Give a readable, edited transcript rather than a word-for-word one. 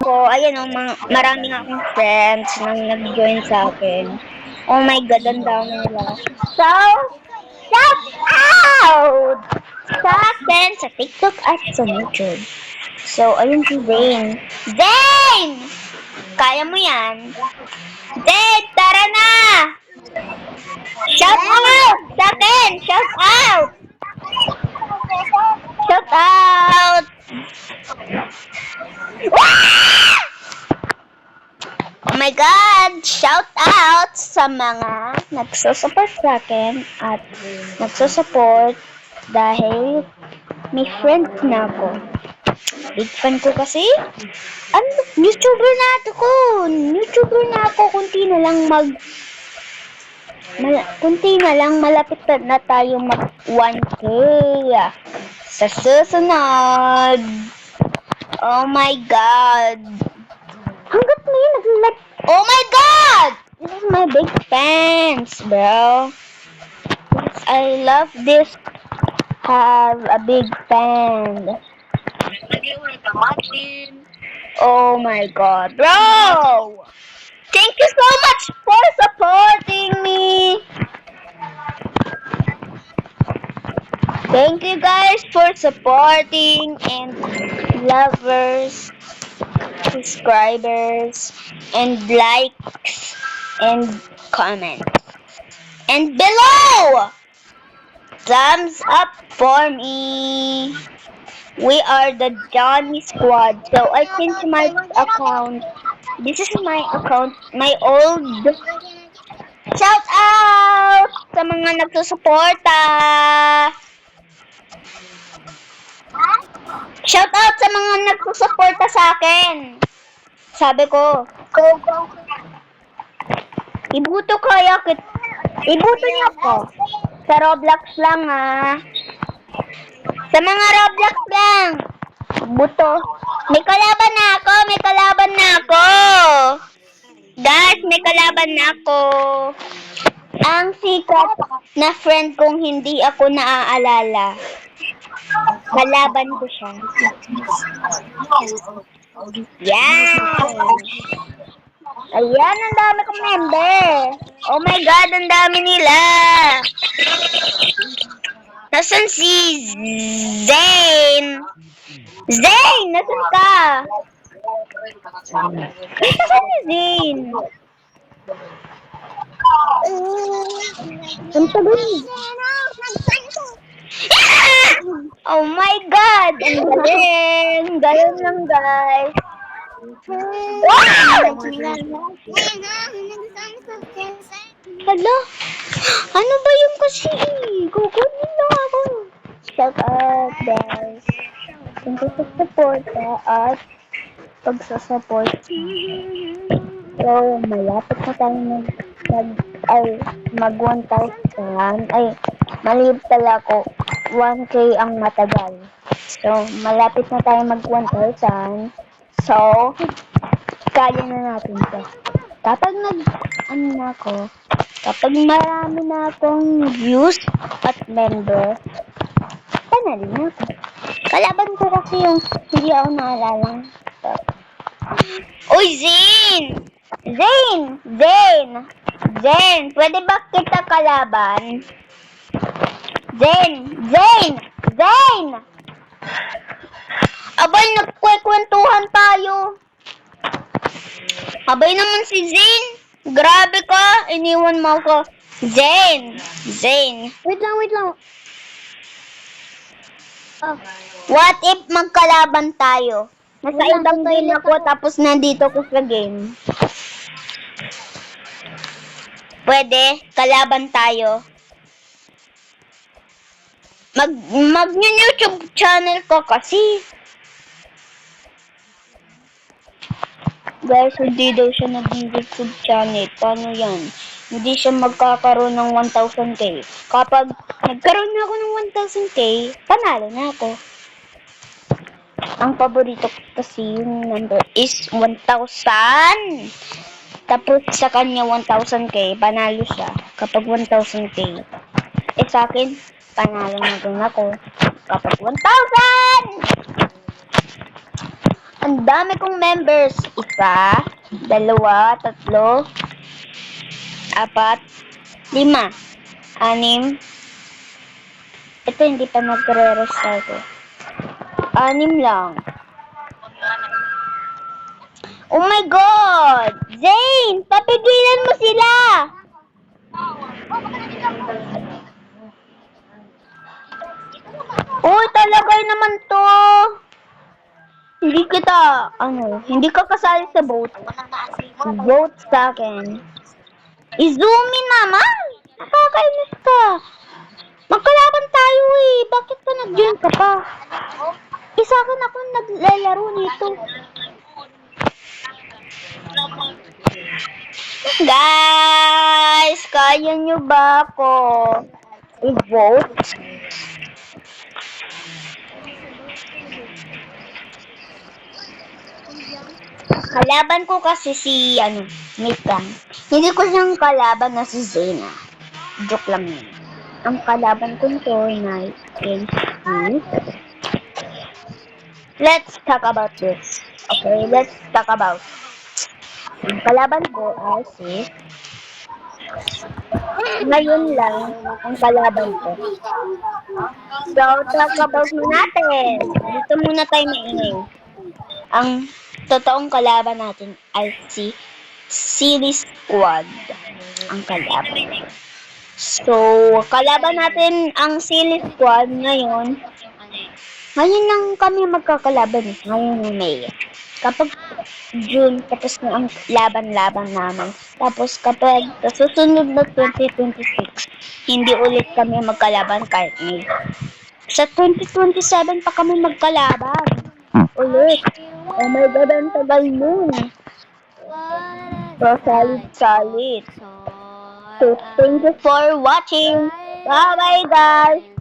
ko, ayan o, marami nga akong friends nang nag-join sa akin. Oh my God, ang dami nila. So, shout out sa akin sa TikTok at sa YouTube. So, ayun si Zane. Zane! Kaya mo yan. Zane, tara na! Shout out sa akin! Shout out! Shout out! Oh my God! Shout out sa mga nagsusupport sa akin at nagsusupport dahil may friends na ako. Big fan ko kasi. Ano? YouTuber na ako. YouTuber na ako. Kunti na lang malapit na tayo mag 1K. Sa susunod. Oh my God. Hanggat ngayon nag-like. Oh my God! This is my big fans, bro. I love this. Have a big fan. Oh my God, bro! Thank you so much for supporting me. Thank you guys for supporting and lovers, subscribers, and likes and comments. And below, thumbs up for me. We are the Johnny Squad. So I changed my account. This is my account, my old. Shout out sa mga nagsusuporta. Shout out sa mga nagsusuporta sa akin. Sabi ko, ibuto kaya kit. Ibuto niyo ako. Sa Roblox lang Sa mga Roblox lang. Buto. May kalaban na ako. Guys, may kalaban na ako. Ang sikat na friend kong hindi ako naaalala. Kalaban ko siya. Yan. Ayan, ang dami kong member. Oh my God, ang dami nila. Nasaan si Zane? Zane, nasaan ka? Nasaan si Zane? Ang tagal. Oh my God! Ang galing! Galing lang, guys. Wow! Hala? Ano ba yung kasi? Kukunin lang ako. Shout out, guys. Thank you sa support at pagsasupport. So, malapit na tayo mag 1,000. Mali pala ako. 1K ang matagal. So, malapit na tayo mag 1,000. So, kaya na natin ito. Kapag kapag marami na akong views at member, panalo na ako. Kalaban ko kasi yung hindi ako naalala. Uy, Zane! Zane! Pwede ba kita kalaban? Zane! Abay, nagkwekwentuhan tayo. Abay naman si Zane. Grabe ka. Iniwan mo ko. Zane. Wait lang. Oh. What if magkalaban tayo? Nasa Wala, ibang sa game toilet ako, tapos nandito ko sa game. Pwede? Kalaban tayo. Mag-YouTube channel ko kasi. Guys, hindi daw siya nag-YouTube channel. Paano yan? Hindi siya magkakaroon ng 1,000k. Kapag nagkaroon na ako ng 1,000k, panalo na ako. Ang paborito ko kasi yung number is 1,000. Tapos sa kanya 1,000k, panalo siya. Kapag 1,000k. Sa akin, panalo na din ako. Kapag 1,000! Ang dami kong members. Isa, dalawa, tatlo, apat, lima, anim. Ito hindi pa nagre-restart eh. Anim lang. Oh my God! Zane! Papigilan mo sila! Uy, talagay naman to! Hindi ka kasali sa vote. Vote sa akin. I-zoom in naman! Nakakainis ka. Magkalaban tayo eh. Bakit ka nag-join ka pa? Isa akin ako naglalaro nito. Guys, kaya nyo ba ako i-vote? Kalaban ko kasi si, Mika. Hindi ko siyang kalaban na si Zena. Joke lang yun. Ang kalaban ko nito na let's talk about this. Okay, let's talk about. Ang kalaban ko ay si ngayon lang ang kalaban ko. So, talk about mo natin. Dito muna tayo maingay. Ang totoong kalaban natin ay si Silly Squad. Ang kalaban. So, kalaban natin ang Silly Squad ngayon. Ngayon lang kami magkakalaban eh. Ngayon May. Kapag June, tapos na ang laban-laban namin. Tapos kapag sa susunod na 2026, hindi ulit kami magkalaban kahit May. Sa 2027 pa kami magkalaban. Ulit. Oh my God, ang tagal nun. So, solid. So, thank you for watching. Bye-bye, guys.